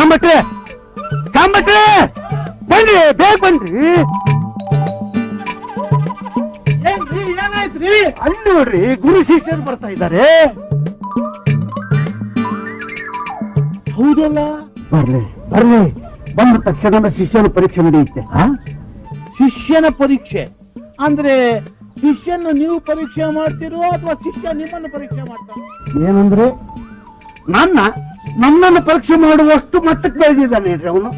ಶಾಂಭಟ್ರೆ ಶಾಂಭಟ್ರೆ ಬನ್ರಿ, ಬೇಗ ಬನ್ರಿ. ಏನ್ರಿ ಏನಾಯ್ತ್ರಿ? ಅಲ್ಲಿ ನೋಡ್ರಿ, ಗುರು ಶಿಷ್ಯರು ಬರ್ತಾ ಇದ್ದಾರೆ. ಹೌದಲ್ಲ, ಬರ್ಲಿ ಬರ್ಲಿ. ಬಂದ ತಕ್ಷಣ ಶಿಷ್ಯನ ಪರೀಕ್ಷೆ ನಡೆಯುತ್ತೆ. ಶಿಷ್ಯನ ಪರೀಕ್ಷೆ ಅಂದ್ರೆ ಶಿಷ್ಯನ ನೀವು ಪರೀಕ್ಷೆ ಮಾಡ್ತೀರೋ ಅಥವಾ ಶಿಷ್ಯ ನಿಮ್ಮನ್ನು ಪರೀಕ್ಷೆ ಮಾಡ್ತಾರೋ? ಏನಂದ್ರೆ ನನ್ನನ್ನು ಪರೀಕ್ಷೆ ಮಾಡುವಷ್ಟು ಮಟ್ಟಕ್ಕೆ ಬೆಳೆದಿದ್ದಾನೆ ಅವನು.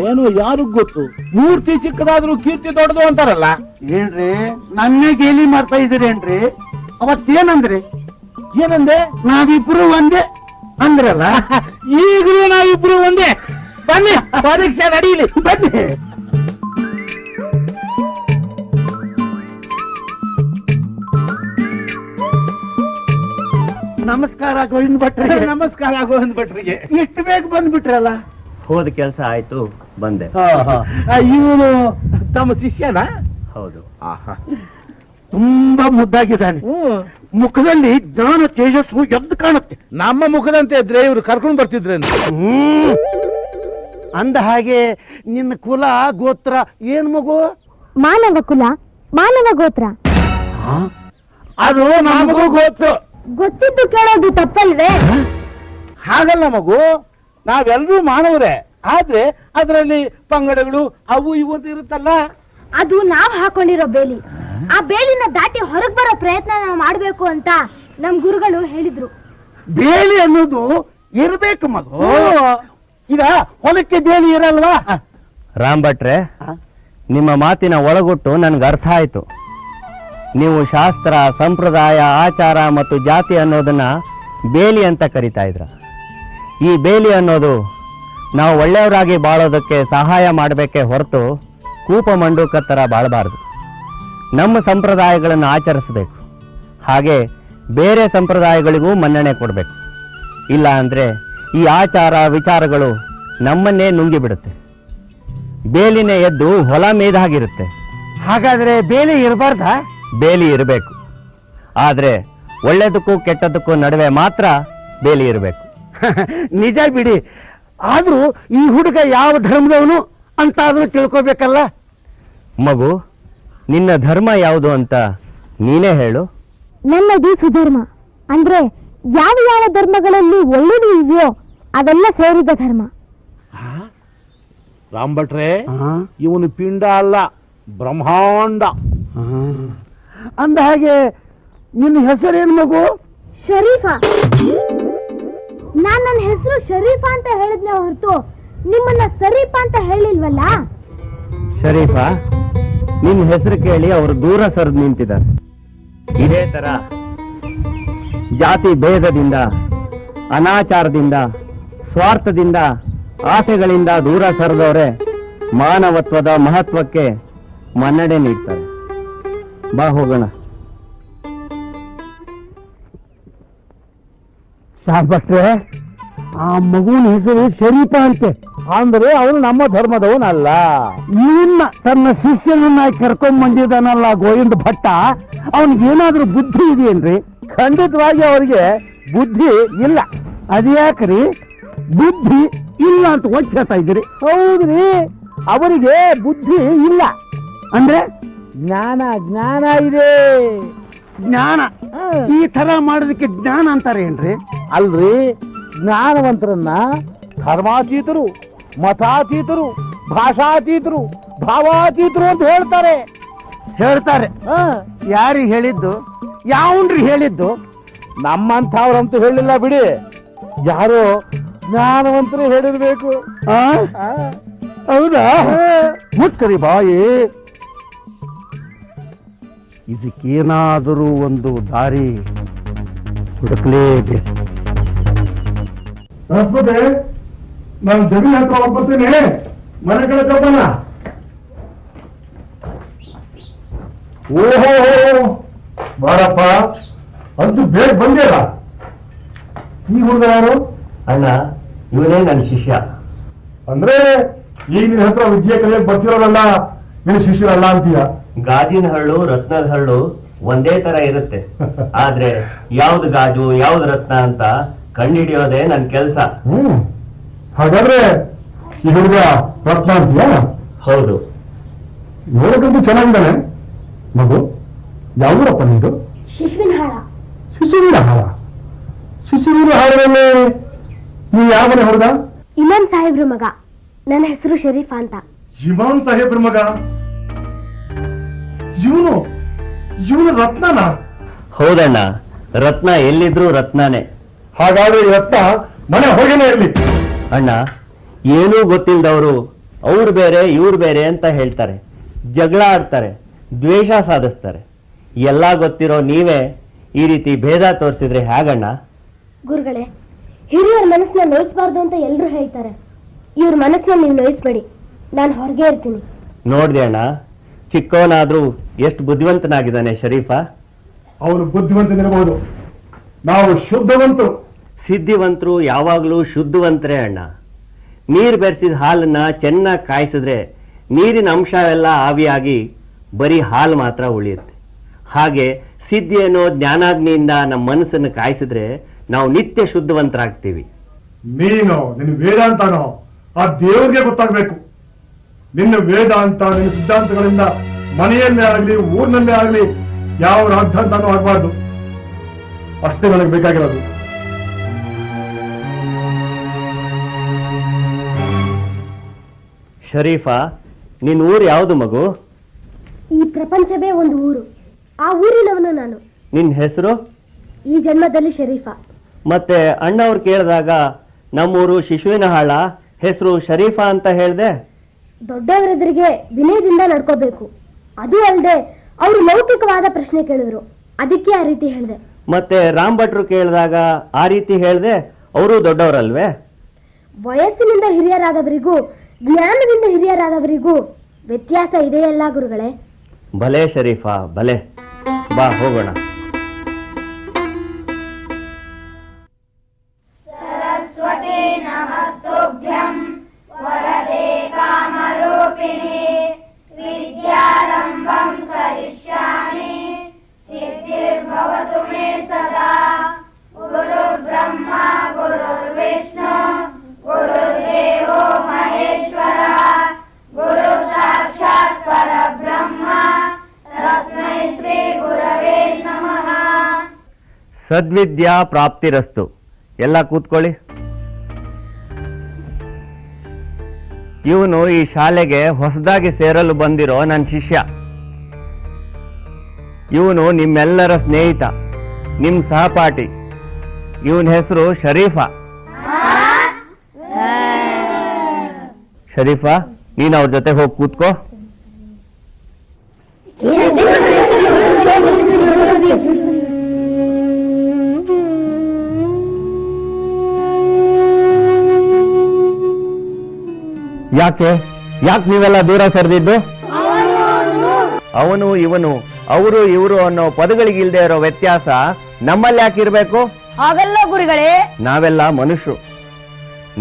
ಏನು ಯಾರಿಗ್ ಗೊತ್ತು, ಮೂರ್ತಿ ಚಿಕ್ಕದಾದ್ರೂ ಕೀರ್ತಿ ದೊಡ್ಡದು ಅಂತಾರಲ್ಲ. ಏನ್ರಿ ನನ್ನೇ ಗೇಲಿ ಮಾಡ್ತಾ ಇದ್ದೀರೇನ್ರಿ? ಅವತ್ತೇನಂದ್ರಿ? ಏನಂದೆ? ನಾವಿಬ್ರು ಒಂದೇ ಅಂದ್ರಲ್ಲ. ಈಗಲೂ ನಾವಿಬ್ರು ಒಂದೇ. ಬನ್ನಿ ಪರೀಕ್ಷೆ ನಡೀಲಿ, ಬನ್ನಿ. ನಮಸ್ಕಾರ ಗೋವಿಂದ ಭಟ್ರಿಗೆ. ನಮಸ್ಕಾರ ಗೋವಿಂದ ಭಟ್ರಿಗೆ. ಎಷ್ಟು ಬೇಗ ಬಂದ್ಬಿಟ್ರಲ್ಲ? ಹೋದ ಕೆಲಸ ಆಯ್ತು, ಬಂದೆ. ಇವನು ತಮ್ಮ ಶಿಷ್ಯನಾ? ಹೌದು. ತುಂಬಾ ಮುದ್ದಾಗಿದ್ದಾನೆ. ಮುಖದಲ್ಲಿ ಜ್ಞಾನ ತೇಜಸ್ಸು ಎದ್ದು ಕಾಣುತ್ತೆ. ನಮ್ಮ ಮುಖದಂತೆ ಇದ್ರೆ ಇವ್ರು ಕರ್ಕೊಂಡು ಬರ್ತಿದ್ರೇನು? ಅಂದ ಹಾಗೆ ನಿನ್ನ ಕುಲ ಗೋತ್ರ ಏನ್ ಮಗು? ಮಾನವ ಕುಲ, ಮಾನವ ಗೋತ್ರ. ಅದು ನಮಗೂ ಗೊತ್ತು. ಗೊತ್ತಿದ್ದು ಕೇಳೋದು ತಪ್ಪಲ್ವೇ? ಹಾಗಲ್ಲ ಮಗು, ನಾವೆಲ್ಲರೂ ಮಾನವರೇ. ಆದ್ರೆ ಅದರಲ್ಲಿ ಪಂಗಡಗಳು ಅವು ಇವು ಅಂತ ಇರುತ್ತಲ್ಲ. ಅದು ನಾವ್ ಹಾಕೊಂಡಿರೋ ಬೇಲಿ. ಆ ಬೇಲಿನ ದಾಟಿ ಹೊರಗ್ ಬರೋ ಪ್ರಯತ್ನ ನಾವು ಮಾಡ್ಬೇಕು ಅಂತ ನಮ್ ಗುರುಗಳು ಹೇಳಿದ್ರು. ಬೇಲಿ ಅನ್ನೋದು ಇರ್ಬೇಕು ಮಗು. ಈಗ ಹೊಲಕ್ಕೆ ಬೇಲಿ ಇರಲ್ವಾ? ರಾಮ್ ಭಟ್ರೆ, ನಿಮ್ಮ ಮಾತಿನ ಒಳಗುಟ್ಟು ನನ್ಗೆ ಅರ್ಥ ಆಯ್ತು. ನೀವು ಶಾಸ್ತ್ರ, ಸಂಪ್ರದಾಯ, ಆಚಾರ ಮತ್ತು ಜಾತಿ ಅನ್ನೋದನ್ನ ಬೇಲಿ ಅಂತ ಕರಿತಾ ಇದ್ರ. ಈ ಬೇಲಿ ಅನ್ನೋದು ನಾವು ಒಳ್ಳೆಯವರಾಗಿ ಬಾಳೋದಕ್ಕೆ ಸಹಾಯ ಮಾಡಬೇಕೇ ಹೊರತು ಕೂಪ ಮಂಡೂಕತ್ತರ ಬಾಳಬಾರದು. ನಮ್ಮ ಸಂಪ್ರದಾಯಗಳನ್ನು ಆಚರಿಸಬೇಕು, ಹಾಗೆ ಬೇರೆ ಸಂಪ್ರದಾಯಗಳಿಗೂ ಮನ್ನಣೆ ಕೊಡಬೇಕು. ಇಲ್ಲ ಅಂದರೆ ಈ ಆಚಾರ ವಿಚಾರಗಳು ನಮ್ಮನ್ನೇ ನುಂಗಿಬಿಡುತ್ತೆ. ಬೇಲಿನೇ ಎದ್ದು ಹೊಲ ಮೇದಾಗಿರುತ್ತೆ. ಹಾಗಾದ್ರೆ ಬೇಲಿ ಇರಬಾರ್ದ? ಬೇಲಿ ಇರಬೇಕು, ಆದರೆ ಒಳ್ಳೆದಕ್ಕೂ ಕೆಟ್ಟದಕ್ಕೂ ನಡುವೆ ಮಾತ್ರ ಬೇಲಿ ಇರಬೇಕು. ನಿಜ ಬಿಡಿ. ಆದ್ರೂ ಈ ಹುಡುಗ ಯಾವ ಧರ್ಮದವನು ಅಂತ ಆದ್ರೂ ತಿಳ್ಕೋಬೇಕಲ್ಲ. ಮಗು, ನಿನ್ನ ಧರ್ಮ ಯಾವುದು ಅಂತ ನೀನೇ ಹೇಳು. ನನ್ನದು ಸುಧರ್ಮ. ಅಂದ್ರೆ ಯಾವ ಯಾವ ಧರ್ಮಗಳಲ್ಲಿ ಒಳ್ಳೆಯದು ಇದೆಯೋ ಅವೆಲ್ಲ ಸೇರಿದ ಧರ್ಮ. ರಾಮ್ ಭಟ್ರೆ, ಇವನು ಪಿಂಡ ಅಲ್ಲ, ಬ್ರಹ್ಮಾಂಡ. ಅಂದ ಹಾಗೆ ನಿನ್ನ ಹೆಸರೇನು ಮಗು? ಶರೀಫಾ. ನಾನ್ ನನ್ನ ಹೆಸರು ಶರೀಫಾ ಅಂತ ಹೇಳಿದ್ನೆ ಹೊರತು ನಿಮ್ಮನ್ನ ಶರೀಫಾ ಅಂತ ಹೇಳಿಲ್ವಲ್ಲ. ಶರೀಫಾ, ನಿನ್ನ ಹೆಸರು ಕೇಳಿ ಅವರು ದೂರ ಸರಿದು ನಿಂತಿದ್ದಾರೆ. ಇದೇ ತರ ಜಾತಿ ಭೇದದಿಂದ, ಅನಾಚಾರದಿಂದ, ಸ್ವಾರ್ಥದಿಂದ, ಆಸೆಗಳಿಂದ ದೂರ ಸರಿದವರೇ ಮಾನವತ್ವದ ಮಹತ್ವಕ್ಕೆ ಮನ್ನಣೆ ನೀಡ್ತಾರೆ. ಬಾ ಹೋಗೋಣ. ಶಾಬಟ್ರೆ, ಆ ಮಗುವಿನ ಹೆಸರು ಶರೀಫಾ ಅಂತೆ. ಅಂದ್ರೆ ಅವನು ನಮ್ಮ ಧರ್ಮದವನಲ್ಲ. ಇವನ್ನ ತನ್ನ ಶಿಷ್ಯನನ್ನಾಗಿ ಕರ್ಕೊಂಡ್ ಬಂದಿದ್ದಾನಲ್ಲ ಗೋವಿಂದ ಭಟ್ಟ, ಅವನಿಗೇನಾದ್ರೂ ಬುದ್ಧಿ ಇದೆಯೇನ್ರಿ? ಖಂಡಿತವಾಗಿ ಅವರಿಗೆ ಬುದ್ಧಿ ಇಲ್ಲ. ಅದ್ಯಾಕ್ರಿ ಬುದ್ಧಿ ಇಲ್ಲ ಅಂತ ಒಟ್ಟು ಹೇಳ್ತಾ ಇದ್ದೀರಿ? ಹೌದ್ರಿ, ಅವರಿಗೆ ಬುದ್ಧಿ ಇಲ್ಲ. ಅಂದ್ರೆ ಜ್ಞಾನ ಜ್ಞಾನ ಇದೆ. ಜ್ಞಾನ ಈ ತರ ಮಾಡೋದಕ್ಕೆ ಜ್ಞಾನ ಅಂತಾರೆ ಏನ್ರಿ? ಅಲ್ರಿ, ಜ್ಞಾನವಂತರನ್ನ ಧರ್ಮಾತೀತರು, ಮತಾತೀತರು, ಭಾಷಾತೀತರು, ಭಾವಾತೀತರು ಅಂತ ಹೇಳ್ತಾರೆ. ಹೇಳ್ತಾರೆ. ಯಾರಿಗೆ ಹೇಳಿದ್ದು? ಯಾವನ್ರಿ ಹೇಳಿದ್ದು? ನಮ್ಮಂಥವ್ರಂತೂ ಹೇಳಿಲ್ಲ ಬಿಡಿ, ಯಾರೋ ಜ್ಞಾನವಂತರು ಹೇಳಿರ್ಬೇಕು. ಹೌದಾ? ಮುತ್ಕರಿ ಬಾಯಿ. ಇದಕ್ಕೇನಾದರೂ ಒಂದು ದಾರಿ ಹುಡುಕಲೇಬೇಕು. ನಾನು ಜಮೀನ್ ಹತ್ರ ಹೋಗ್ಬರ್ತೀನಿ, ಮನೆ ಕಡೆ ಕಬ್ಬನ. ಓಹೋ ಬಾರಪ್ಪ, ಅಂತೂ ಬೇಗ ಬಂದಿಲ್ಲ. ಈ ಹುಡುಗ ಯಾರು? ಅಣ್ಣ, ಇವನೇ ನನ್ನ ಶಿಷ್ಯ. ಅಂದ್ರೆ ಈಗ ನಿನ್ನ ಹತ್ರ ವಿದ್ಯೆ ಕಲಿಯಕ್ಕೆ ಬರ್ತಿರೋದಲ್ಲ, ನಿನ್ನ ಶಿಷ್ಯರಲ್ಲ ಅಂತೀಯ? ಗಾಜಿನ ಹರಳು, ರತ್ನದ ಹರಳು ಒಂದೇ ತರ ಇರುತ್ತೆ, ಆದ್ರೆ ಯಾವ್ದು ಗಾಜು ಯಾವ್ದು ರತ್ನ ಅಂತ ಕಂಡುಹಿಡಿಯೋದೇ ನನ್ನ ಕೆಲಸ. ಹಾಗಾದ್ರೆ ಈ ಹುಡುಗ ರತ್ನ ಅಂತೀಯಾ? ಹೌದು. ನೋಡಕ್ಕಂತೂ ಚೆನ್ನಾಗಿದ್ದಾನೆ. ಮಗು ಯಾವೂರಪ್ಪ ನಿಂದು? ಶಿಶುವಿನ ಹಾಳ. ಶಿಶುವಿನ ಹಾರ. ಶಿಶುವಿನ ಹಾರದಲ್ಲಿ ನೀವು ಯಾವ ಮನೆ ಹುಡುಗ? ಇಮಾಮ್ ಸಾಹೇಬ್ರ ಮಗ. ನನ್ನ ಹೆಸರು ಶರೀಫಾ ಅಂತ. ಇಮಾಮ್ ಸಾಹೇಬ್ರ ಮಗ? ಇವನು ರತ್ನನಾ? ಹೌದಣ್ಣ, ರತ್ನ ಎಲ್ಲಿದ್ರು ರತ್ನಾನೇ. ಹಾಗಾದ್ರೆ ಈ ರತ್ನ ಮನೆ ಹೊರಗೇನೆ ಇರ್ಲಿ. ಅಣ್ಣ, ಏನೂ ಗೊತ್ತಿಲ್ಲದವರು ಅವ್ರು ಬೇರೆ ಇವ್ರು ಬೇರೆ ಅಂತ ಹೇಳ್ತಾರೆ, ಜಗಳ ಆಡ್ತಾರೆ, ದ್ವೇಷ ಸಾಧಿಸ್ತಾರೆ. ಎಲ್ಲ ಗೊತ್ತಿರೋ ನೀವೇ ಈ ರೀತಿ ಭೇದ ತೋರಿಸಿದ್ರೆ ಹೇಗಣ್ಣ? ಗುರುಗಳೇ, ಹಿರಿಯರ ಮನಸ್ಸನ್ನ ನೋಯಿಸಬಾರ್ದು ಅಂತ ಎಲ್ಲರೂ ಹೇಳ್ತಾರೆ. ಇವ್ರ ಮನಸ್ಸನ್ನ ನೀವು ನೋಯಿಸ್ಬೇಡಿ, ನಾನು ಹೊರಗೆ ಇರ್ತೀನಿ. ನೋಡ್ದೆ ಅಣ್ಣ, ಚಿಕ್ಕವನಾದ್ರೂ ಎಷ್ಟು ಬುದ್ಧಿವಂತನಾಗಿದ್ದಾನೆ ಶರೀಫಾ. ಅವನು ಬುದ್ಧಿವಂತನಿರಬಹುದು, ನಾವು ಶುದ್ಧವಂತರು. ಸಿದ್ಧಿವಂತರು ಯಾವಾಗಲೂ ಶುದ್ಧವಂತರೇ ಅಣ್ಣ. ನೀರು ಬೆರೆಸಿದ ಹಾಲನ್ನ ಚೆನ್ನಾಗಿ ಕಾಯಿಸಿದ್ರೆ ನೀರಿನ ಅಂಶ ಎಲ್ಲ ಆವಿಯಾಗಿ ಬರೀ ಹಾಲು ಮಾತ್ರ ಉಳಿಯುತ್ತೆ. ಹಾಗೆ ಸಿದ್ಧಿ ಅನ್ನೋ ಜ್ಞಾನಾಗ್ನಿಯಿಂದ ನಮ್ಮ ಮನಸ್ಸನ್ನು ಕಾಯಿಸಿದ್ರೆ ನಾವು ನಿತ್ಯ ಶುದ್ಧವಂತರಾಗ್ತೀವಿ. ನೀನು ನಿನ್ನ ವೇದಾಂತನೋ ಆ ದೇವರಿಗೆ ಗೊತ್ತಾಗಬೇಕು. ನಿನ್ನ ವೇದಾಂತ, ನಿನ್ನ ಸಿದ್ಧಾಂತಗಳಿಂದ ಮನೆಯಲ್ಲೇ ಆಗಲಿ ಊರಿನಲ್ಲೇ ಆಗಲಿ ಯಾವ ರಾದ್ಧಾಂತನೂ ಆಗಬಾರ್ದು. ಅಷ್ಟೇ ನನಗೆ ಬೇಕಾಗಿರೋದು. ಶರೀಫಾ, ನಿನ್ನ ಊರು ಯಾವುದು ಮಗು? ಈ ಪ್ರಪಂಚವೇ ಒಂದು ಊರು, ಆ ಊರಿನವನು ನಾನು. ನಿನ್ನ ಹೆಸರು? ಈ ಜನ್ಮದಲ್ಲಿ ಶರೀಫಾ. ಮತ್ತೆ ಅಣ್ಣವ್ರು ಕೇಳಿದಾಗ ನಮ್ಮೂರು ಶಿಶುವಿನ ಹಾಳ, ಹೆಸರು ಶರೀಫಾ ಅಂತ ಹೇಳ್ದೆ. ದೊಡ್ಡವರೆದುರಿಗೆ ವಿನಯದಿಂದ ನಡ್ಕೋಬೇಕು. ಅದು ಅಲ್ಲದೆ ಅವರು ಲೌಕಿಕವಾದ ಪ್ರಶ್ನೆ ಕೇಳಿದ್ರು, ಅದಕ್ಕೆ ಆ ರೀತಿ ಹೇಳಿದೆ. ಮತ್ತೆ ರಾಮ್ ಭಟ್ರು ಕೇಳಿದಾಗ ಆ ರೀತಿ ಹೇಳ್ದೆ, ಅವರು ದೊಡ್ಡವರಲ್ವೇ? ವಯಸ್ಸಿನಿಂದ ಹಿರಿಯರಾದವರಿಗೂ ಜ್ಞಾನದಿಂದ ಹಿರಿಯರಾದವರಿಗೂ ವ್ಯತ್ಯಾಸ ಇದೆಯಲ್ಲ ಗುರುಗಳೇ? ಭಲೆ ಶರೀಫಾ, ಭಲೆ. ಬಾ ಹೋಗೋಣ. ಸರಸ್ವತಿ ನಮಸ್ತುಭ್ಯಂ ವರದೆ ಕಾಮರೂಪಿಣಿ ವಿದ್ಯಾರಂಭಂ ಕರಿಷ್ಯಾಮಿ ಸಿದ್ಧಿರ್ಭವತು ಮೇ ಸದಾ. ಗುರು ಬ್ರಹ್ಮ ಗುರುರ್ವಿಷ್ಣು ಗುರುರ್ದೇವೋ ಮಹೇಶ್ವರ ಗುರು ಸಾಕ್ಷಾತ್ ಪರಬ್ರಹ್ಮ ತಸ್ಮೈ ಶ್ರೀ ಗುರವೇ ನಮಃ. ಸದ್ವಿದ್ಯಾ ಪ್ರಾಪ್ತಿರಸ್ತು. ಎಲ್ಲ ಕೂತ್ಕೊಳ್ಳಿ. ಇವನು ಈ ಶಾಲೆಗೆ ಹೊಸದಾಗಿ ಸೇರಲು ಬಂದಿರೋ ನನ್ನ ಶಿಷ್ಯ. ಇವನು ನಿಮ್ಮೆಲ್ಲರ ಸ್ನೇಹಿತ, ನಿಮ್ ಸಹಪಾಠಿ. ಇವನ ಹೆಸರು ಶರೀಫಾ. ಶರೀಫಾ, ನೀನು ಅವ್ರ ಜೊತೆ ಹೋಗಿ ಕೂತ್ಕೋ. ಯಾಕೆ ನೀವೆಲ್ಲ ದೂರ ಸರಿದಿದ್ದು? ಅವನು ಇವನು, ಅವರು ಇವರು ಅನ್ನೋ ಪದಗಳಿಗಿಲ್ದೇ ಇರೋ ವ್ಯತ್ಯಾಸ ನಮ್ಮಲ್ಲಿ ಯಾಕಿರ್ಬೇಕು? ಹಾಗಲ್ಲ ಗುರುಗಳೇ. ನಾವೆಲ್ಲ ಮನುಷ್ಯರು.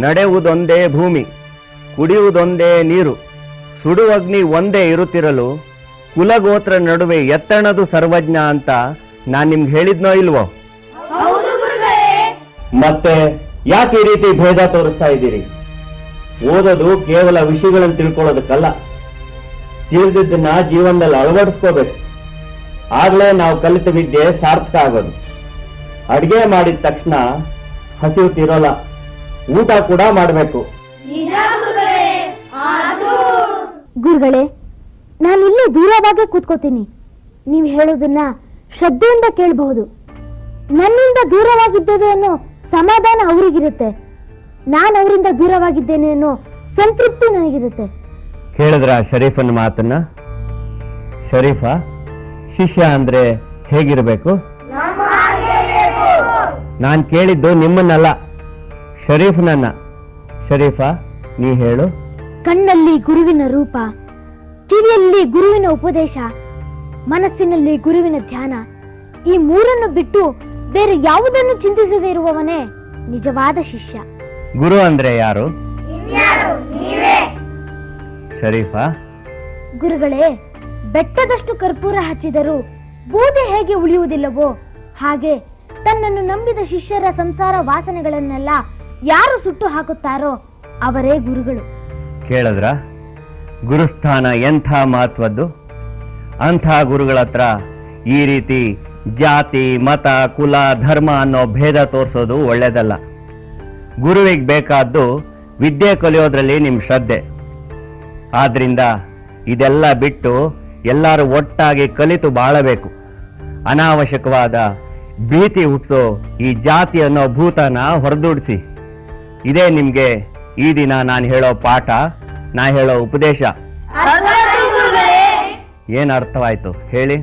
ನಡೆಯುವುದೊಂದೇ ಭೂಮಿ, ಕುಡಿಯುವುದೊಂದೇ ನೀರು, ಸುಡುವಗ್ನಿ ಒಂದೇ ಇರುತ್ತಿರಲು ಕುಲಗೋತ್ರ ನಡುವೆ ಎತ್ತಣದು ಸರ್ವಜ್ಞ ಅಂತ ನಾನ್ ನಿಮ್ಗೆ ಹೇಳಿದ್ನೋ ಇಲ್ವೋ? ಮತ್ತೆ ಯಾಕೆ ಈ ರೀತಿ ಭೇದ ತೋರಿಸ್ತಾ ಇದ್ದೀರಿ? ಓದೋದು ಕೇವಲ ವಿಷಯಗಳನ್ನು ತಿಳ್ಕೊಳ್ಳೋದಕ್ಕಲ್ಲ, ತಿಳಿದಿದ್ದನ್ನ ಜೀವನದಲ್ಲಿ ಅಳವಡಿಸ್ಕೋಬೇಕು. ಆಗ್ಲೇ ನಾವು ಕಲಿತ ವಿದ್ಯೆ ಸಾರ್ಥಕ ಆಗೋದು. ಅಡಿಗೆ ಮಾಡಿದ ತಕ್ಷಣ ಹಸಿವು ತಿರೋಲ್ಲ, ಊಟ ಕೂಡ ಮಾಡಬೇಕು. ಗುರುಗಳೇ, ನಾನು ಇಲ್ಲೇ ದೂರವಾಗೇ ಕೂತ್ಕೋತೀನಿ. ನೀವು ಹೇಳೋದನ್ನ ಶ್ರದ್ಧೆಯಿಂದ ಕೇಳಬಹುದು. ನನ್ನಿಂದ ದೂರವಾಗಿದ್ದೇವೆ ಅನ್ನೋ ಸಮಾಧಾನ ಅವರಿಗಿರುತ್ತೆ, ನಾನು ಅವರಿಂದ ದೂರವಾಗಿದ್ದೇನೆ ಅನ್ನೋ ಸಂತೃಪ್ತಿ ನನಗಿರುತ್ತೆ. ಕೇಳಿದ್ರ ಶರೀಫನ ಮಾತನ್ನ? ಶರೀಫಾ, ಶಿಷ್ಯ ಅಂದ್ರೆ ಹೇಗಿರ್ಬೇಕು? ನಾನ್ ಕೇಳಿದ್ದು ನಿಮ್ಮನ್ನಲ್ಲ, ಶರೀಫನನ್ನ. ಶರೀಫಾ, ನೀ ಹೇಳು. ಕಣ್ಣಲ್ಲಿ ಗುರುವಿನ ರೂಪ, ಕಿವಿಯಲ್ಲಿ ಗುರುವಿನ ಉಪದೇಶ, ಮನಸ್ಸಿನಲ್ಲಿ ಗುರುವಿನ ಧ್ಯಾನ, ಈ ಮೂರನ್ನು ಬಿಟ್ಟು ಬೇರೆ ಯಾವುದನ್ನು ಚಿಂತಿಸದೇ ಇರುವವನೇ ನಿಜವಾದ ಶಿಷ್ಯ. ಗುರು ಅಂದ್ರೆ ಯಾರು? ಶರೀಫಾ, ಗುರುಗಳೇ, ಬೆಟ್ಟದಷ್ಟು ಕರ್ಪೂರ ಹಚ್ಚಿದರೂ ಬೂದಿ ಹೇಗೆ ಉಳಿಯುವುದಿಲ್ಲವೋ ಹಾಗೆ ತನ್ನನ್ನು ನಂಬಿದ ಶಿಷ್ಯರ ಸಂಸಾರ ವಾಸನೆಗಳನ್ನೆಲ್ಲ ಯಾರು ಸುಟ್ಟು ಹಾಕುತ್ತಾರೋ ಅವರೇ ಗುರುಗಳು. ಕೇಳಿದ್ರ ಗುರುಸ್ಥಾನ ಎಂಥ ಮಹತ್ವದ್ದು. ಅಂಥ ಗುರುಗಳ ಹತ್ರ ಈ ರೀತಿ ಜಾತಿ ಮತ ಕುಲ ಧರ್ಮ ಅನ್ನೋ ಭೇದ ತೋರಿಸೋದು ಒಳ್ಳೇದಲ್ಲ. ಗುರುವಿಗೆ ಬೇಕಾದ್ದು ವಿದ್ಯೆ ಕಲಿಯೋದ್ರಲ್ಲಿ ನಿಮ್ಮ ಶ್ರದ್ಧೆ. ಆದ್ರಿಂದ ಇದೆಲ್ಲ ಬಿಟ್ಟು ಎಲ್ಲರೂ ಒಟ್ಟಾಗಿ ಕಲಿತು ಬಾಳಬೇಕು. ಅನಾವಶ್ಯಕವಾದ ಭೀತಿ ಹುಟ್ಟಿಸೋ ಈ ಜಾತಿ ಅನ್ನೋ ಭೂತನ ಹೊರದೂಡಿಸಿ. ಇದೇ ನಿಮ್ಗೆ ಈ ದಿನ ನಾನು ಹೇಳೋ ಪಾಠ, ನಾ ಹೇಳೋ ಉಪದೇಶ. ಏನ್ ಅರ್ಥವಾಯ್ತು ಹೇಳಿ?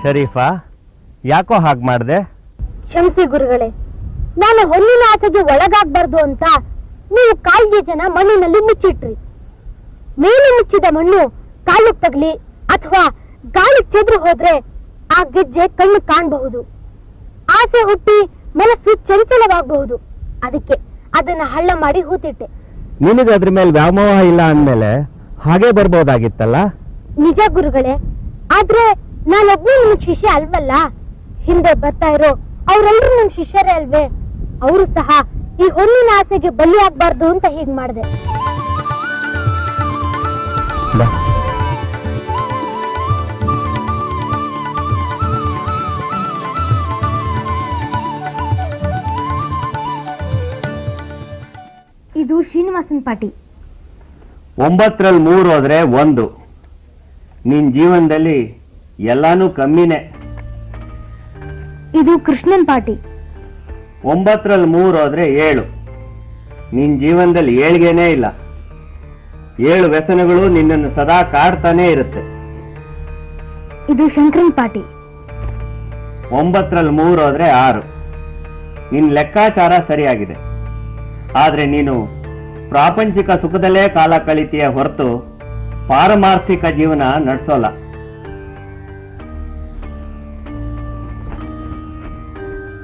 ಶರೀಫಾ, ಯಾಕೋ ಹಾಗೆ ಮಾಡಿದೆ? ಕ್ಷಮಿಸಿ ಗುರುಗಳೇ, ನಾನು ಹೊನ್ನಿನ ಆಸೆಗೆ ಒಳಗಾಗಬಾರ್ದು ಅಂತ ನೀವು ಕಾಲ್ಗೆಜನ ಮಣ್ಣಿನಲ್ಲಿ ಮುಚ್ಚಿಟ್ರಿ. ಮೇಲೆ ಮುಚ್ಚಿದ ಮಣ್ಣು ಕಾಲಿಗೆ ತಗಲಿ ಅಥವಾ ಗಾಳಿ ಚೆದ್ರು ಹೋದ್ರೆ ಆ ಗೆಜ್ಜೆ ಕಣ್ಣು ಕಾಣಬಹುದು. ಆಸೆ ಹುಟ್ಟಿ ಮನಸ್ಸು ಚಂಚಲವಾಗಬಹುದು. ಅದಕ್ಕೆ ಅದನ್ನ ಹಳ್ಳ ಮಾಡಿ ಹೂತಿಟ್ಟೆ. ನಿನಗೆ ಅದ್ರ ಮೇಲೆ ವ್ಯಾಮೋಹ ಇಲ್ಲ ಅಂದ್ಮೇಲೆ ಹಾಗೆ ಬರ್ಬೋದಾಗಿತ್ತಲ್ಲ? ನಿಜ ಗುರುಗಳೇ, ಆದ್ರೆ ನಾನೊಬ್ಬನೇ ನಿಮ್ ಶಿಷ್ಯ ಅಲ್ವಲ್ಲ. ಹಿಂದೆ ಬರ್ತಾ ಇರೋ ಅವರೆಲ್ಲರೂ ನಮ್ ಶಿಷ್ಯರೇ ಅಲ್ವೇ? ಅವರು ಸಹ ಈ ಹೊನ್ನಿನ ಆಸೆಗೆ ಬಲಿ ಆಗ್ಬಾರ್ದು ಅಂತ ಹೀಗ್ ಮಾಡಿದೆ. ಇದು ಶ್ರೀನಿವಾಸನ್ ಪಾಟಿ. 9ರಲ್ಲಿ 3 ಹೋದ್ರೆ 1. ನಿನ್ ಜೀವನದಲ್ಲಿ ಎಲ್ಲಾನು ಕಮ್ಮಿನೇ. ಇದು ಕೃಷ್ಣನ್ ಪಾಟಿ. 9ರಲ್ಲಿ 3 ಹೋದ್ರೆ 7. ನಿನ್ ಜೀವನದಲ್ಲಿ ಏಳ್ಗೆನೇ ಇಲ್ಲ. 7 ವ್ಯಸನಗಳು ನಿನ್ನನ್ನು ಸದಾ ಕಾಡ್ತಾನೆ ಇರುತ್ತೆ. ಇದು ಶಂಕರನ್ ಪಾಟಿ. 9ರಲ್ಲಿ 3 ಹೋದ್ರೆ 6. ನಿನ್ ಲೆಕ್ಕಾಚಾರ ಸರಿಯಾಗಿದೆ. ಆದ್ರೆ ನೀನು ಪ್ರಾಪಂಚಿಕ ಸುಖದಲ್ಲೇ ಕಾಲ ಕಳಿತೀಯ ಹೊರತು ಪಾರಮಾರ್ಥಿಕ ಜೀವನ ನಡೆಸೋಲ್ಲ.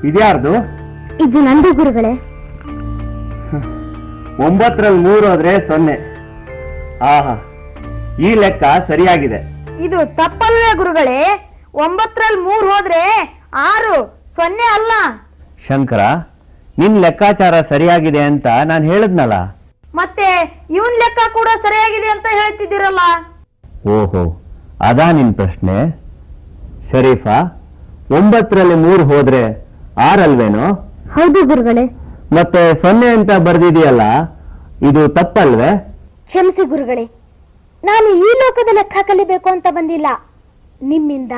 ಇದ್ಯಾರ್ದು? ಇದು ನಂದು ಗುರುಗಳೇ. 9ರಲ್ಲಿ 3 ಹೋದ್ರೆ 0. ಆಹಾ, ಈ ಲೆಕ್ಕ ಸರಿಯಾಗಿದೆ. ಇದು ತಪ್ಪಲ್ವೇ ಗುರುಗಳೇ? 9ರಲ್ಲಿ 3 ಹೋದ್ರೆ 6, 0 ಅಲ್ಲ. ಶಂಕರ, ನಿನ್ ಲೆಕ್ಕಾಚಾರ ಸರಿಯಾಗಿದೆ ಅಂತ ನಾನು ಹೇಳಿದ್ನಲ್ಲ. ಮತ್ತೆ ಇವನ್ ಲೆಕ್ಕ ಕೂಡ ಸರಿಯಾಗಿದೆ ಅಂತ ಹೇಳ್ತಿದ್ದೀರಲ್ಲ. ಓಹೋ, ಅದಾ ನಿನ್ ಪ್ರಶ್ನೆ? ಶರೀಫಾ, 9ರಲ್ಲಿ 3 ಹೋದ್ರೆ 6 ಅಲ್ವೇನೋ? ಹೌದು ಗುರುಗಳೇ. ಮತ್ತೆ 0 ಅಂತ ಬರ್ದಿದೆಯಲ್ಲ, ಇದು ತಪ್ಪಲ್ವೇ? ಕ್ಷಮಿಸಿ ಗುರುಗಳೇ, ನಾನು ಈ ಲೋಕದ ಲೆಕ್ಕ ಕಲಿಬೇಕು ಅಂತ ಬಂದಿಲ್ಲ. ನಿಮ್ಮಿಂದ,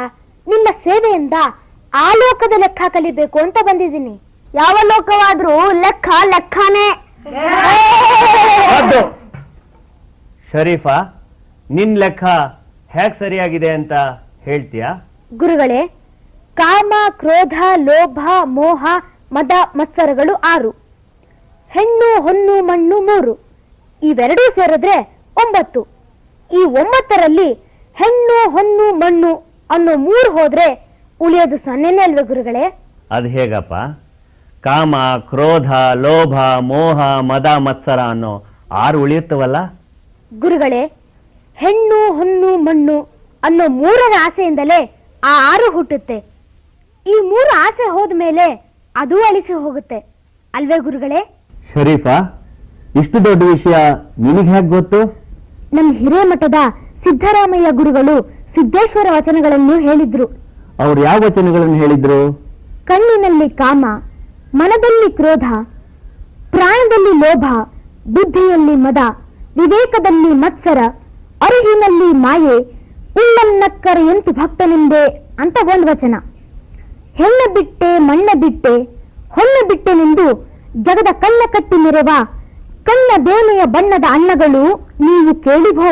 ನಿಮ್ಮ ಸೇವೆಯಿಂದ ಆ ಲೋಕದ ಲೆಕ್ಕ ಕಲಿಬೇಕು ಅಂತ ಬಂದಿದ್ದೀನಿ. ಯಾವ ಲೋಕವಾದ್ರೂ ಲೆಕ್ಕ ಲೆಕ್ಕನೇ. ಶರೀಫಾ, ನಿನ್ ಲೆಕ್ಕ ಹೇಗ್ ಸರಿಯಾಗಿದೆ ಅಂತ ಹೇಳ್ತೀಯಾ? ಗುರುಗಳೇ, ಕಾಮ ಕ್ರೋಧ ಲೋಭ ಮೋಹ ಮದ ಮತ್ಸರಗಳು 6, ಹೆಣ್ಣು ಹೊನ್ನು ಮಣ್ಣು 3, ಇವೆರಡೂ ಸೇರಿದ್ರೆ 9. ಈ 9ರಲ್ಲಿ ಹೆಣ್ಣು ಹೊನ್ನು ಮಣ್ಣು ಅನ್ನೋ 3 ಹೋದ್ರೆ ಉಳಿಯೋದು 0ನೇ ಅಲ್ವೇ ಗುರುಗಳೇ? ಅದು ಹೇಗಪ್ಪ? ಕಾಮ ಕ್ರೋಧ ಲೋಭ ಮೋಹ ಮದ ಮತ್ಸರ ಅನ್ನೋ 6 ಉಳಿಯುತ್ತವಲ್ಲ? ಗುರುಗಳೇ, ಹೆಣ್ಣು ಹೊನ್ನು ಮಣ್ಣು ಅನ್ನೋ ಮೂರರ ಆಸೆಯಿಂದಲೇ ಆ 6 ಹುಟ್ಟುತ್ತೆ. ಈ 3 ಆಸೆ ಹೋದ್ಮೇಲೆ ಅದು ಅಳಿಸಿ ಹೋಗುತ್ತೆ ಅಲ್ವೇ ಗುರುಗಳೇ? ಶರೀಫಾ, ಇಷ್ಟು ದೊಡ್ಡ ವಿಷಯ ನಿನಗೆ ಹೇಗೆ ಗೊತ್ತು? ನಮ್ಮ ಹಿರೇಮಠದ ಸಿದ್ದರಾಮಯ್ಯ ಗುರುಗಳು ಸಿದ್ದೇಶ್ವರ ವಚನಗಳನ್ನು ಹೇಳಿದ್ರು. ಅವ್ರು ಯಾವ ವಚನಗಳನ್ನು ಹೇಳಿದ್ರು? ಕಣ್ಣಿನಲ್ಲಿ ಕಾಮ, ಮನದಲ್ಲಿ ಕ್ರೋಧ, ಪ್ರಾಣದಲ್ಲಿ ಲೋಭ, ಬುದ್ಧಿಯಲ್ಲಿ ಮದ, ವಿವೇಕದಲ್ಲಿ ಮತ್ಸರ, ಅರಿವಿನಲ್ಲಿ ಮಾಯೆ, ಉಳ್ಳನ್ನಕ್ಕರ ಎಂತು ಭಕ್ತನೆಂದೇ ಅಂತ ಒಂದು ವಚನ. ಹೆಣ್ಣ ಬಿಟ್ಟೆ ಮಣ್ಣ ಬಿಟ್ಟೆ ಹೊನ್ನ ಬಿಟ್ಟೆನೆಂದು ಜಗದ ಕಣ್ಣ ಕಟ್ಟಿ ಮೆರೆವ ಕಣ್ಣ ಬೇನೆಯ ಬಣ್ಣದ ಅಣ್ಣಗಳು ನೀವು ಕೇಳಿಭೋ.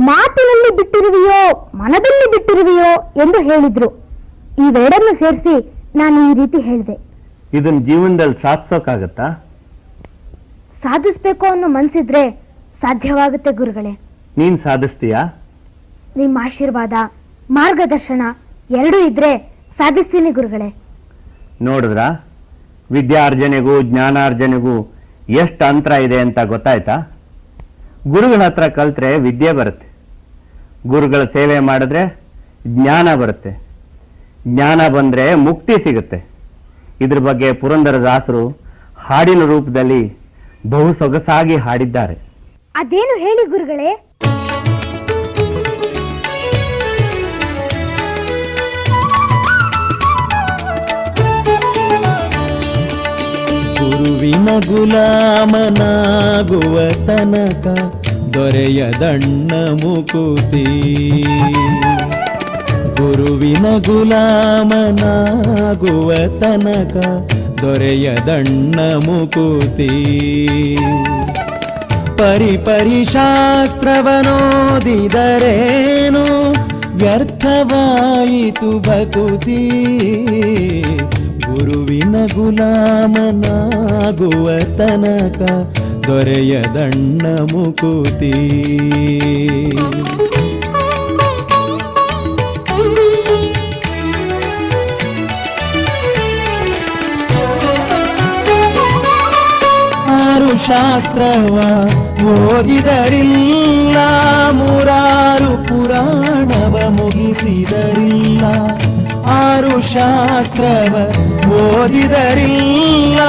ಮಾತಿನಲ್ಲಿ ಬಿಟ್ಟಿರುವೆಯೋ ಮನದಲ್ಲಿ ಬಿಟ್ಟಿರುವೆಯೋ ಎಂದು ಹೇಳಿದ್ರು. ಇವೆರಡನ್ನು ಸೇರಿಸಿ ನಾನು ಈ ರೀತಿ ಹೇಳಿದೆ. ಇದನ್ನ ಜೀವನದಲ್ಲಿ ಸಾಧಿಸೋಕ್ಕಾಗತ್ತಾ? ಸಾಧಿಸ್ಬೇಕು ಅನ್ನೋ ಮನ್ಸಿದ್ರೆ ಸಾಧ್ಯವಾಗುತ್ತೆ ಗುರುಗಳೇ. ನೀನ್ ಸಾಧಿಸ್ತೀಯಾ? ನಿಮ್ಮ ಆಶೀರ್ವಾದ ಮಾರ್ಗದರ್ಶನ ಎರಡೂ ಇದ್ರೆ ಸಾಧಿಸ್ತೀನಿ ಗುರುಗಳೇ. ನೋಡಿದ್ರ, ವಿದ್ಯಾರ್ಜನೆಗೂ ಜ್ಞಾನಾರ್ಜನೆಗೂ ಎಷ್ಟು ಅಂತರ ಇದೆ ಅಂತ ಗೊತ್ತಾಯ್ತಾ? ಗುರುಗಳ ಹತ್ರ ಕಲ್ತ್ರೆ ವಿದ್ಯೆ ಬರುತ್ತೆ, ಗುರುಗಳ ಸೇವೆ ಮಾಡಿದ್ರೆ ಜ್ಞಾನ ಬರುತ್ತೆ, ಜ್ಞಾನ ಬಂದ್ರೆ ಮುಕ್ತಿ ಸಿಗುತ್ತೆ. ಇದ್ರ ಬಗ್ಗೆ ಪುರಂದರದಾಸರು ಹಾಡಿನ ರೂಪದಲ್ಲಿ ಬಹು ಸೊಗಸಾಗಿ ಹಾಡಿದ್ದಾರೆ. ಅದೇನು ಹೇಳಿ ಗುರುಗಳೇ? ಗುರುವಿನ ಗುಲಾಮನಾಗುವ ತನಕ ದೊರೆಯದಣ್ಣ ಮುಕುತಿ. ಗುರುವಿನ ಗುಲಾಮನಾಗುವ ತನಕ ದೊರೆಯದಣ್ಣ ಮುಕುತಿ. ಪರಿಪರಿ ಶಾಸ್ತ್ರವನೋದಿದರೇನು ವ್ಯರ್ಥವಾಯಿತು ಭಕುತಿ. ಗುರುವಿನ ಗುಲಾಮನಾಗುವ ತನಕ ದೊರೆಯದಣ್ಣ ಮುಕುತಿ. ಶಾಸ್ತ್ರವ ಓದಿದರಿಲ್ಲ, 3 ಪುರಾಣವ ಮುಗಿಸಿದರಿಲ್ಲ. 6 ಶಾಸ್ತ್ರವ ಓದಿದರಿಲ್ಲ,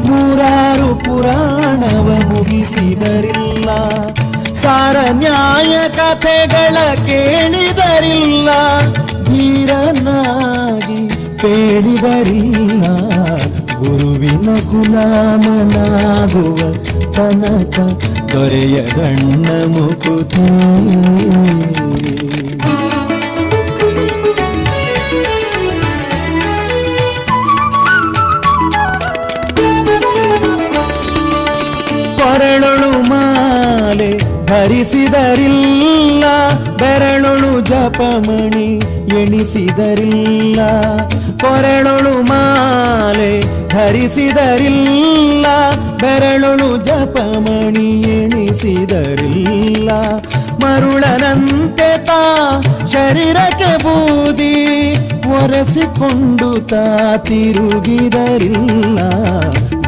3 ಪುರಾಣವ ಮುಗಿಸಿದರಿಲ್ಲ. ಸಾರ ನ್ಯಾಯ ಕಥೆಗಳ ಕೇಳಿದರಿಲ್ಲ, ಧೀರನಾಗಿ ಬೇಡಿದರಿಲ್ಲ. ಗುರುವಿನ ಗುಲಾಮನಾಗುವ ತನಕ ದೊರೆಯದಣ್ಣ ಮುಕುತಿ. ಕೊರಳೊಳು ಮಾಲೆ ಧರಿಸಿದರಿಲ್ಲ, ಬೆರಳೊಳು ಜಪಮಣಿ ಎಣಿಸಿದರಿಲ್ಲ. ಕೊರಳೊಳು ಮಾಲೆ ಧರಿಸಿದರಿಲ್ಲ, ಬೆರಳೊಳು ಜಪಮಣಿ ಎಣಿಸಿದರಿಲ್ಲ. ಮರುಳನಂತೆ ತಾ ಶರೀರಕ್ಕೆ ಬೂದಿ ಒರೆಸಿಕೊಂಡು ತಾ ತಿರುಗಿದರಿಲ್ಲ.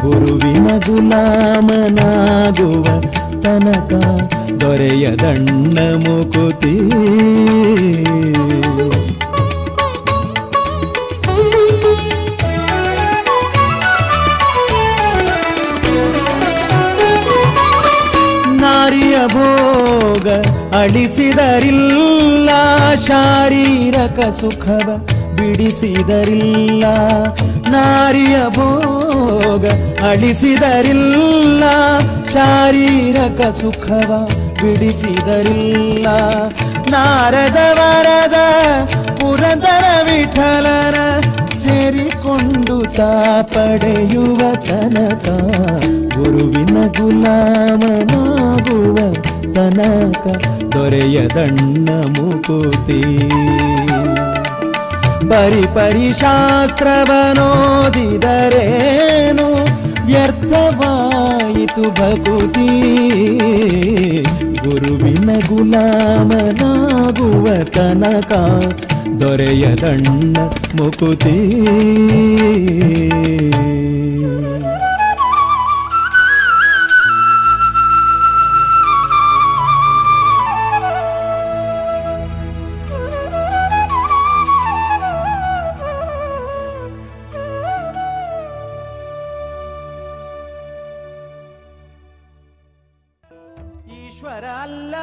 ಗುರುವಿನ ಗುಲಾಮನಾಗುವ ತನಕ ದೊರೆಯದಣ್ಣ ಮುಕುತಿ. ನಾರಿಯ ಭೋಗ ಅಳಿಸಿದರಿಲ್ಲ, ಶಾರೀರಕ ಸುಖವ ಬಿಡಿಸಿದರಿಲ್ಲ. ನಾರಿಯ ಭೋಗ ಅಳಿಸಿದರಿಲ್ಲ, ಶಾರೀರಕ ಸುಖವ ಬಿಡಿಸಿದರಿಲ್ಲ. ನಾರದ ವರದ ಪುರಂದರ ವಿಠಲನ ಸೇರಿಕೊಂಡು ತಾ ಪಡೆಯುವ ತನಕ ಗುರುವಿನ ಗುಲಾಮನಾಗುವ ತನಕ ದೊರೆಯದಣ್ಣ ಮುಕುತಿ. ಪರಿಪರಿ ಶಾಸ್ತ್ರವನೋದಿದರೇನು ವ್ಯರ್ಥವಾಯಿತು ಭಕುತಿ. ಗುರುವಿನ ಗುಲಾಮನಾಗುವ ತನಕ ದೊರೆಯದಣ್ಣ ಮುಕುತಿ. ಈಶ್ವರ ಅಲ್ಲ